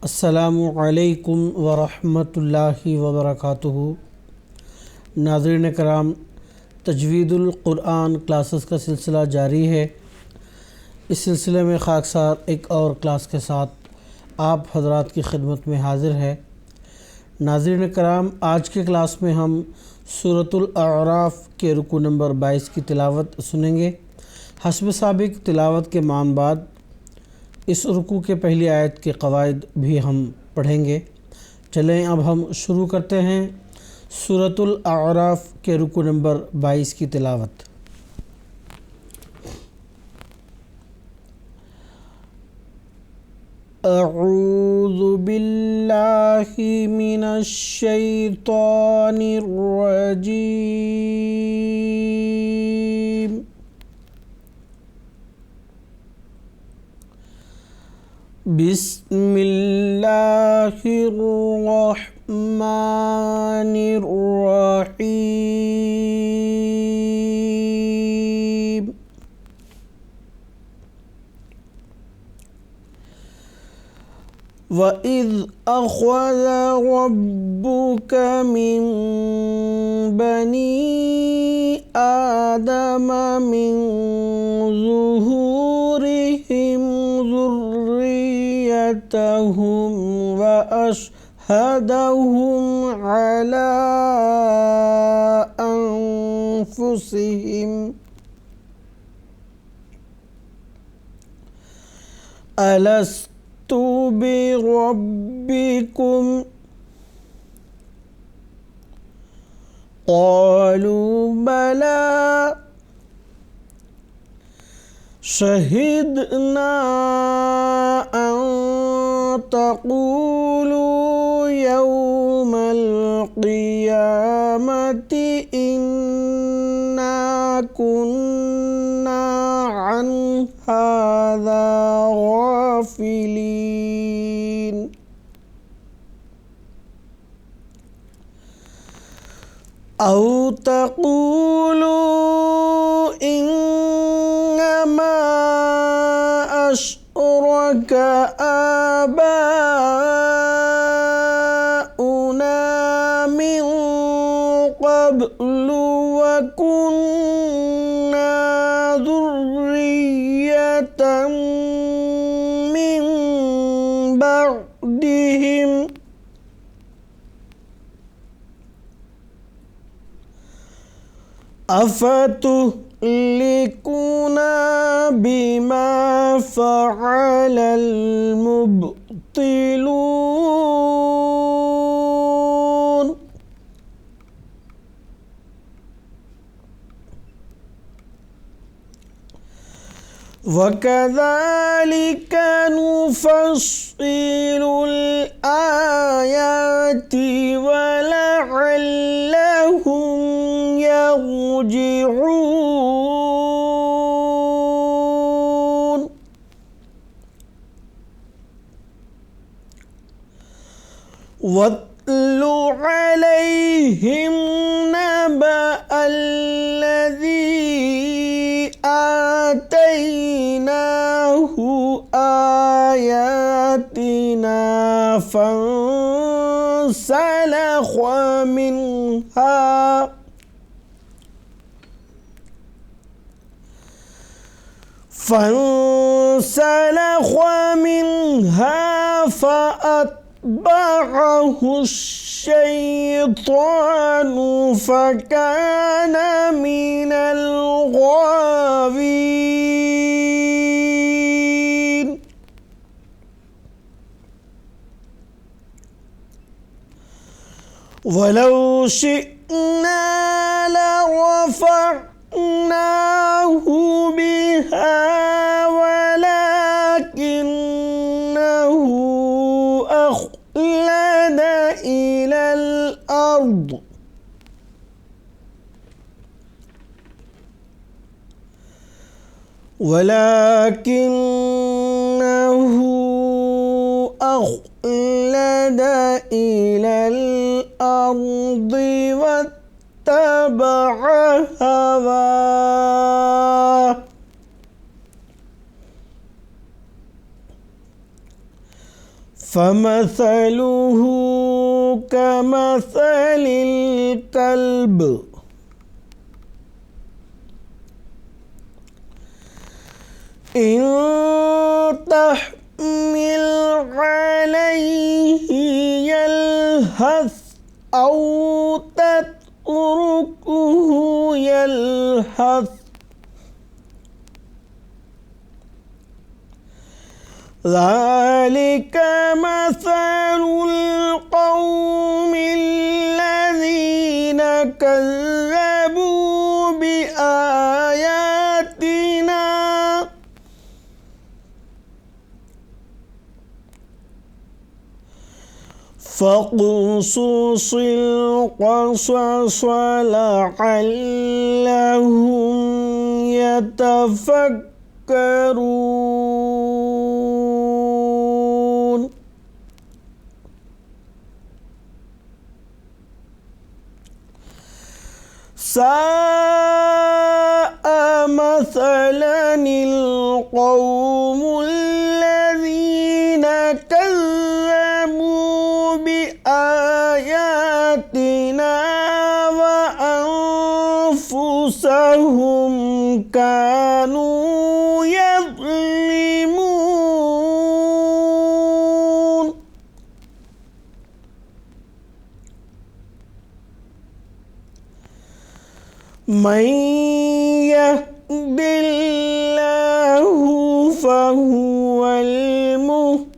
السلام علیکم ورحمۃ اللہ وبرکاتہ۔ ناظرین کرام، تجوید القرآن کلاسز کا سلسلہ جاری ہے۔ اس سلسلے میں خاکسار ایک اور کلاس کے ساتھ آپ حضرات کی خدمت میں حاضر ہے۔ ناظرین کرام، آج کے کلاس میں ہم سورۃ الاعراف کے رکوع نمبر 22 کی تلاوت سنیں گے۔ حسب سابق تلاوت کے مان بعد اس رکوع کے پہلی آیت کے قواعد بھی ہم پڑھیں گے۔ چلیں اب ہم شروع کرتے ہیں سورۃ الاعراف کے رکوع نمبر 22 کی تلاوت۔ اعوذ باللہ من الشیطان الرجیم۔ بسم اللہ الرحمن الرحیم۔ وَإِذْ أَخَذَ رَبُّكَ مِنْ بَنِي آدَمَ مِنْ ظُهُورِهِمْ ذُرِّيَّتَهُمْ وَأَشْهَدَهُمْ عَلَىٰ أَنفُسِهِمْ أَلَسْتُ بِرَبِّكُمْ قَالُوا بَلَىٰ شَهِدْنَا أَن تَقُولُوا يَوْمَ الْقِيَامَةِ إِنَّا كُنَّا عَنْ هَٰذَا غَافِلِينَ۔ أَوْ تَقُولُوا إِنَّمَا أَشْرَكَ آبَاؤُنَا مِن قَبْلُ وَكُنَّا ذُرِّيَّةً مِّن بَعْدِهِمْ أَفَتُهْلِكُنَا بِمَا فَعَلَ الْمُبْطِلُونَ۔ وَكَذَلِكَ نُفَصِّلُ الْآيَاتِ وَلَعَلَّهُمْ يَرْجِعُونَ۔ وَاتْلُ عَلَيْهِمْ نَبَأَ الَّذِي آتَيْنَاهُ آيَاتِنَا فَانسَلَخَ منها فأتبعه الشيطان فكان من الغاوين۔ وَلَوْ شِئْنَا لَرَفَعْنَاهُ بِهَا وَلَكِنَّهُ أَخْلَدَ إِلَى الْأَرْضِ واتبع هواه فمثله كمثل الكلب إن تحمل عليه يلهث أو تتركه يلهث ذلك مثل القوم الذين كذبوا بآياتنا فاقصص القصص لعلهم يتفكرون ساء مثلا القوم الذين كذبوا بآياتنا وأنفسهم كانوا يظلمون من يهد الله فهو المهتدي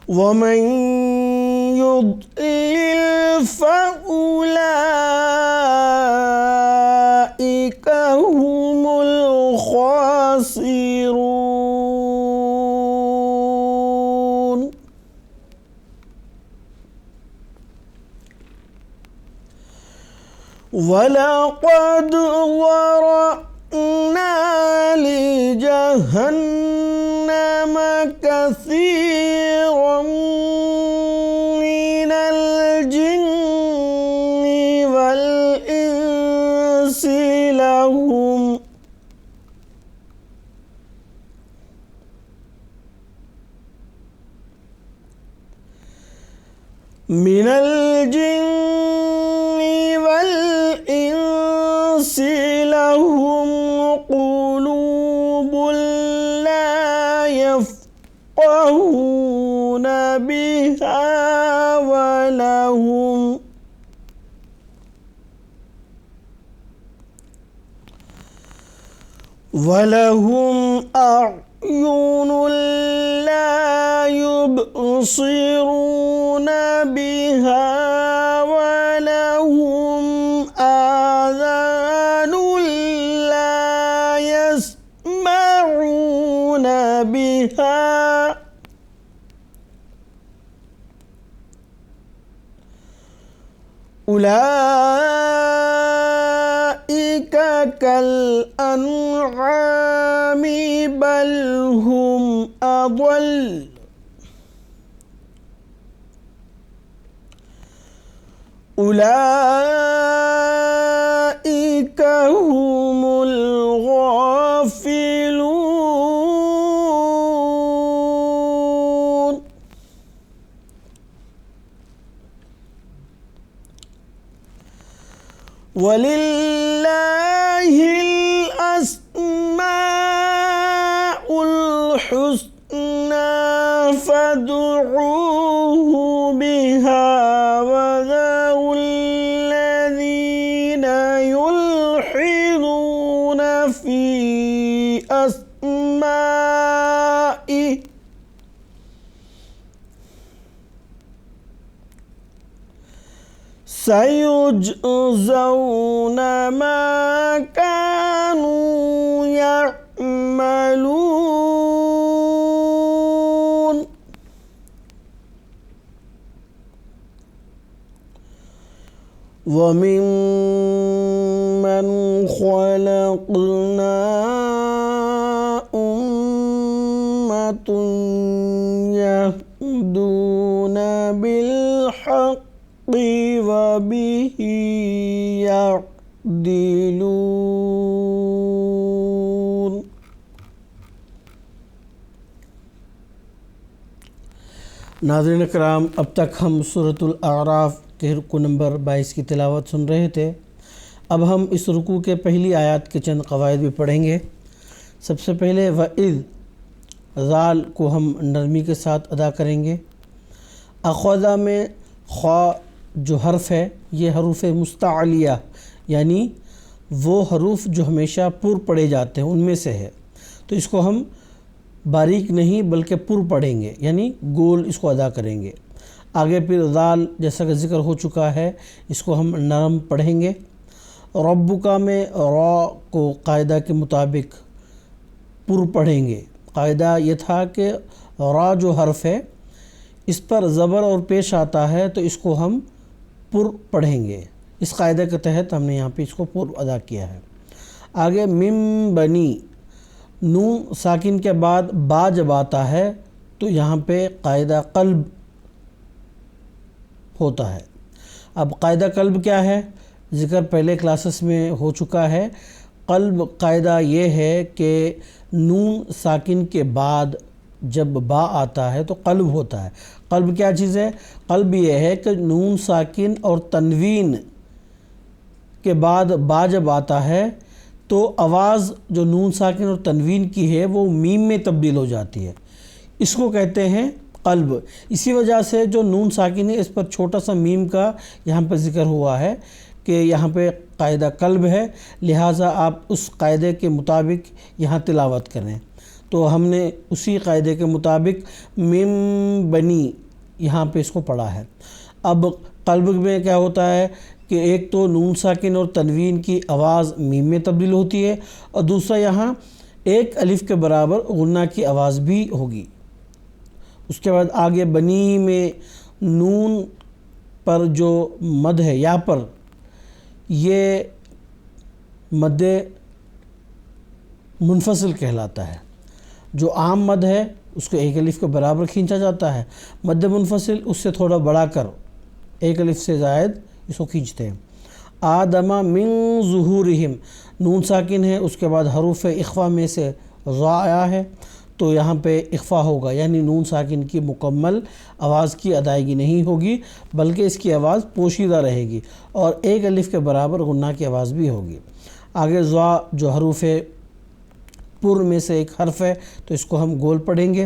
ومن يضلل فأولئك هم الخاسرون ولقد ذرأنا لجهنم كثيرا من الجن والإنس لهم قلوب لا يفقهون بها ولهم أعين لا يبصرون بها ولهم آذان لا يسمعون بها أولئك كالأنعام بل هم أضل أولئك هم الغافلون ولله الأسماء الحسنى فادعوه بها وذروا الذين يلحدون في أسمائه سيجزون ما كانوا يعملون وممن خلقنا أمة يهدون بالحق وبه يعدلون ناظرین کرام، اب تک ہم سورۃ الاعراف کے رکوع نمبر 22 کی تلاوت سن رہے تھے۔ اب ہم اس رکوع کے پہلی آیات کے چند قواعد بھی پڑھیں گے۔ سب سے پہلے وَإِذْ، ذال کو ہم نرمی کے ساتھ ادا کریں گے۔ اخذہ میں خا جو حرف ہے یہ حروف مستعلیہ یعنی وہ حروف جو ہمیشہ پر پڑھے جاتے ہیں ان میں سے ہے، تو اس کو ہم باریک نہیں بلکہ پر پڑھیں گے، یعنی گول اس کو ادا کریں گے۔ آگے پھر ذال جیسا کہ ذکر ہو چکا ہے، اس کو ہم نرم پڑھیں گے۔ ربک میں را کو قاعدہ کے مطابق پر پڑھیں گے۔ قاعدہ یہ تھا کہ را جو حرف ہے اس پر زبر اور پیش آتا ہے تو اس کو ہم پر پڑھیں گے۔ اس قاعدے کے تحت ہم نے یہاں پہ اس کو پر ادا کیا ہے۔ آگے من بنی، نون ساکن کے بعد با جب آتا ہے تو یہاں پہ قاعدہ قلب ہوتا ہے۔ اب قاعدہ قلب کیا ہے؟ ذکر پہلے کلاسز میں ہو چکا ہے۔ قلب قاعدہ یہ ہے کہ نون ساکن کے بعد جب با آتا ہے تو قلب ہوتا ہے۔ قلب کیا چیز ہے؟ قلب یہ ہے کہ نون ساکن اور تنوین کے بعد با جب آتا ہے تو آواز جو نون ساکن اور تنوین کی ہے وہ میم میں تبدیل ہو جاتی ہے، اس کو کہتے ہیں قلب۔ اسی وجہ سے جو نون ساکن ہے اس پر چھوٹا سا میم کا یہاں پہ ذکر ہوا ہے کہ یہاں پہ قاعدہ قلب ہے، لہٰذا آپ اس قاعدے کے مطابق یہاں تلاوت کریں۔ تو ہم نے اسی قاعدے کے مطابق من بنی یہاں پہ اس کو پڑھا ہے۔ اب قلب میں کیا ہوتا ہے کہ ایک تو نون ساکن اور تنوین کی آواز میم میں تبدیل ہوتی ہے، اور دوسرا یہاں ایک الف کے برابر غنہ کی آواز بھی ہوگی۔ اس کے بعد آگے بنی میں نون پر جو مد ہے یا پر، یہ مد منفصل کہلاتا ہے۔ جو عام مد ہے اس کو ایک الف کے برابر کھینچا جاتا ہے، مد منفصل اس سے تھوڑا بڑھا کر ایک الف سے زائد اس کو کھینچتے ہیں۔ آدم من ظہورہم، نون ساکن ہے، اس کے بعد حروف اخفا میں سے ظا آیا ہے تو یہاں پہ اخفا ہوگا، یعنی نون ساکن کی مکمل آواز کی ادائیگی نہیں ہوگی بلکہ اس کی آواز پوشیدہ رہے گی، اور ایک الف کے برابر غنہ کی آواز بھی ہوگی۔ آگے ظا جو حروف پر میں سے ایک حرف ہے تو اس کو ہم گول پڑھیں گے،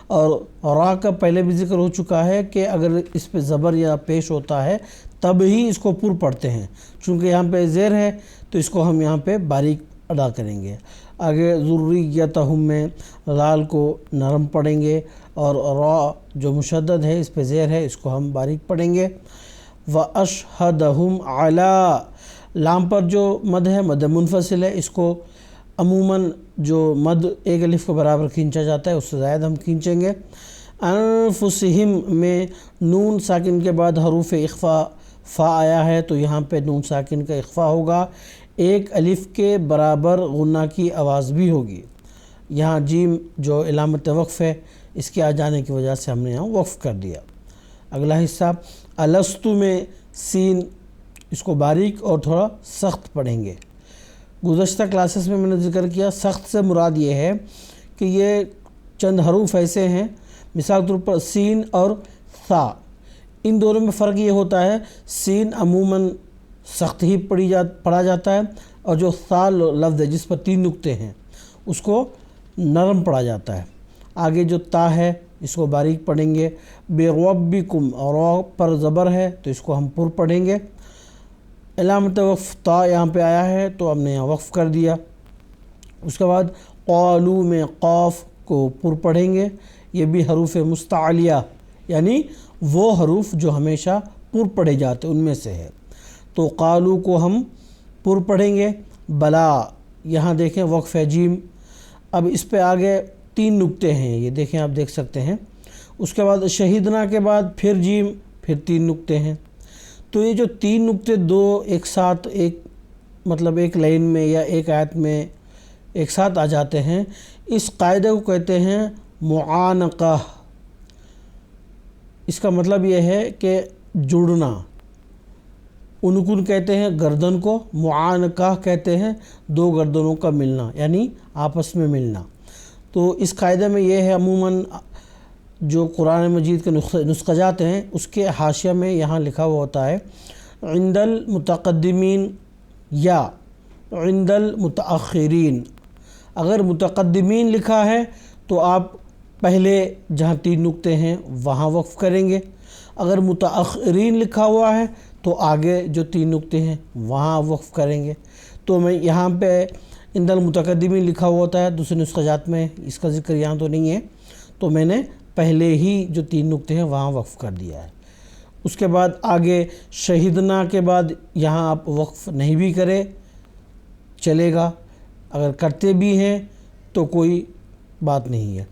اور را کا پہلے بھی ذکر ہو چکا ہے کہ اگر اس پہ زبر یا پیش ہوتا ہے تب ہی اس کو پر پڑھتے ہیں، چونکہ یہاں پہ زیر ہے تو اس کو ہم یہاں پہ باریک ادا کریں گے۔ آگے ذریتہم میں لال کو نرم پڑھیں گے، اور را جو مشدد ہے اس پہ زیر ہے اس کو ہم باریک پڑھیں گے۔ وَأَشْهَدَهُمْ عَلَىٰ، لام پر جو مد ہے مد منفصل ہے، اس کو عموماً جو مد ایک الف کے برابر کھینچا جاتا ہے اس سے زائد ہم کھینچیں گے۔ انفسہم میں نون ساکن کے بعد حروف اخفا فا آیا ہے تو یہاں پہ نون ساکن کا اخفا ہوگا، ایک الف کے برابر غنہ کی آواز بھی ہوگی۔ یہاں جیم جو علامت وقف ہے اس کے آ جانے کی وجہ سے ہم نے یہاں وقف کر دیا۔ اگلا حصہ الستو میں سین، اس کو باریک اور تھوڑا سخت پڑھیں گے۔ گزشتہ کلاسز میں نے ذکر کیا سخت سے مراد یہ ہے کہ یہ چند حروف ایسے ہیں، مثال کے طور پر سین اور ثا، ان دونوں میں فرق یہ ہوتا ہے سین عموماً سخت ہی پڑھا جاتا ہے، اور جو ثا لفظ ہے جس پر 3 نقطے ہیں اس کو نرم پڑھا جاتا ہے۔ آگے جو تا ہے اس کو باریک پڑھیں گے۔ بربکم، اور را پر زبر ہے تو اس کو ہم پر پڑھیں گے۔ علامت وقف تا یہاں پہ آیا ہے تو ہم نے یہاں وقف کر دیا۔ اس کے بعد قالو میں قاف کو پر پڑھیں گے، یہ بھی حروف مستعلیہ یعنی وہ حروف جو ہمیشہ پر پڑھے جاتے ان میں سے ہے، تو قالو کو ہم پر پڑھیں گے۔ بلا، یہاں دیکھیں وقف ہے جیم، اب اس پہ آگے 3 نقطے ہیں، یہ دیکھیں آپ دیکھ سکتے ہیں۔ اس کے بعد شہیدنا کے بعد پھر جیم، پھر 3 نقطے ہیں، تو یہ جو 3 نقطے دو ایک ساتھ مطلب ایک لائن میں یا ایک آیت میں ایک ساتھ آ جاتے ہیں، اس قاعدے کو کہتے ہیں معانقہ۔ اس کا مطلب یہ ہے کہ جڑنا، عنقن کہتے ہیں گردن کو، معانقہ کہتے ہیں 2 گردنوں کا ملنا یعنی آپس میں ملنا۔ تو اس قاعدے میں یہ ہے عموماً جو قرآن مجید کے نسخہ جات ہیں اس کے حاشیہ میں یہاں لکھا ہوا ہوتا ہے عند المتقدمین یا عند المتاخرین۔ اگر متقدمین لکھا ہے تو آپ پہلے جہاں 3 نقطے ہیں وہاں وقف کریں گے، اگر متاخرین لکھا ہوا ہے تو آگے جو 3 نقطے ہیں وہاں وقف کریں گے۔ تو میں یہاں پہ عند المتقدمین لکھا ہوا ہوتا ہے، دوسرے نسخہ جات میں اس کا ذکر یہاں تو نہیں ہے، تو میں نے پہلے ہی جو 3 نقطے ہیں وہاں وقف کر دیا ہے۔ اس کے بعد آگے شہیدنا کے بعد یہاں آپ وقف نہیں بھی کرے چلے گا، اگر کرتے بھی ہیں تو کوئی بات نہیں ہے۔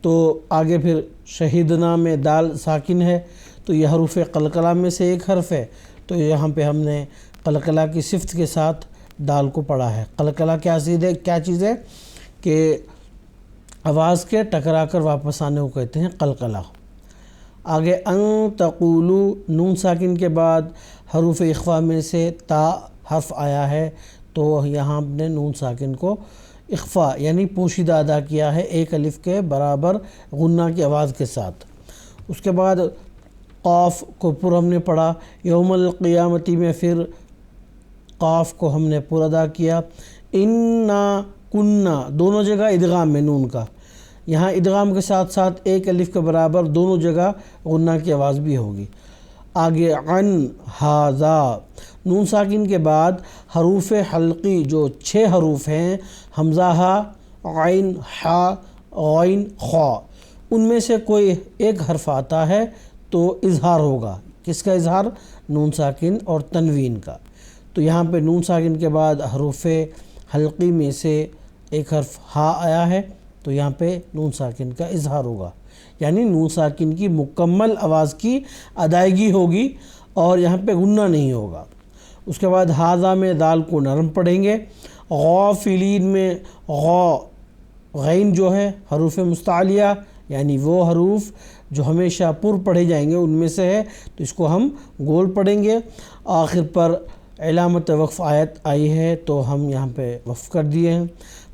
تو آگے پھر شہیدنا میں دال ساکن ہے تو یہ حروف قلقلہ میں سے ایک حرف ہے، تو یہاں پہ ہم نے قلقلہ کی صفت کے ساتھ دال کو پڑھا ہے۔ قلقلہ کیا چیز ہے کہ آواز کے ٹکرا کر واپس آنے کو کہتے ہیں قلقلہ۔ آگے ان تقولو، نون ساکن کے بعد حروف اخفا میں سے تا حرف آیا ہے تو یہاں ہم نے نون ساکن کو اخفا یعنی پوشیدہ ادا کیا ہے 1 الف کے برابر غنہ کی آواز کے ساتھ۔ اس کے بعد قاف کو پر ہم نے پڑھا، یوم القیامتی میں پھر قاف کو ہم نے پر ادا کیا۔ انا کننا، دونوں جگہ ادغام میں نون کا، یہاں ادغام کے ساتھ ساتھ 1 الف کے برابر دونوں جگہ غنہ کی آواز بھی ہوگی۔ آگے عن ہاذا، نون ساکن کے بعد حروف حلقی جو 6 حروف ہیں حمزہ ہا، عین ہا، غین خا، ان میں سے کوئی ایک حرف آتا ہے تو اظہار ہوگا۔ کس کا اظہار؟ نون ساکن اور تنوین کا۔ تو یہاں پہ نون ساکن کے بعد حروف حلقی میں سے ایک حرف ہا آیا ہے تو یہاں پہ نون ساکن کا اظہار ہوگا، یعنی نون ساکن کی مکمل آواز کی ادائیگی ہوگی اور یہاں پہ غنہ نہیں ہوگا۔ اس کے بعد ہاذا میں دال کو نرم پڑھیں گے۔ غافلین میں غین جو ہے حروف مستعلیہ یعنی وہ حروف جو ہمیشہ پر پڑھے جائیں گے ان میں سے ہے تو اس کو ہم گول پڑھیں گے۔ آخر پر علامت وقف آیت آئی ہے تو ہم یہاں پہ وقف کر دیے ہیں۔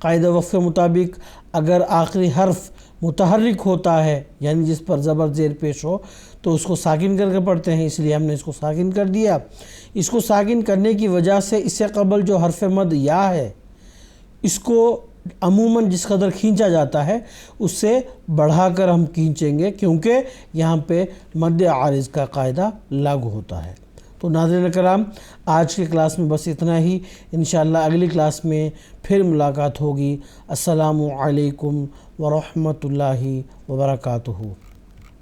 قاعدہ وقف کے مطابق اگر آخری حرف متحرک ہوتا ہے یعنی جس پر زبر زیر پیش ہو تو اس کو ساکن کر کے پڑھتے ہیں، اس لیے ہم نے اس کو ساکن کر دیا۔ اس کو ساکن کرنے کی وجہ سے اس سے قبل جو حرف مد یا ہے اس کو عموماً جس قدر کھینچا جاتا ہے اس سے بڑھا کر ہم کھینچیں گے کیونکہ یہاں پہ مد عارض کا قاعدہ لاگو ہوتا ہے۔ تو ناظرین کرام، آج کی کلاس میں بس اتنا ہی، انشاءاللہ اگلی کلاس میں پھر ملاقات ہوگی۔ السلام علیکم ورحمۃ اللہ وبرکاتہ۔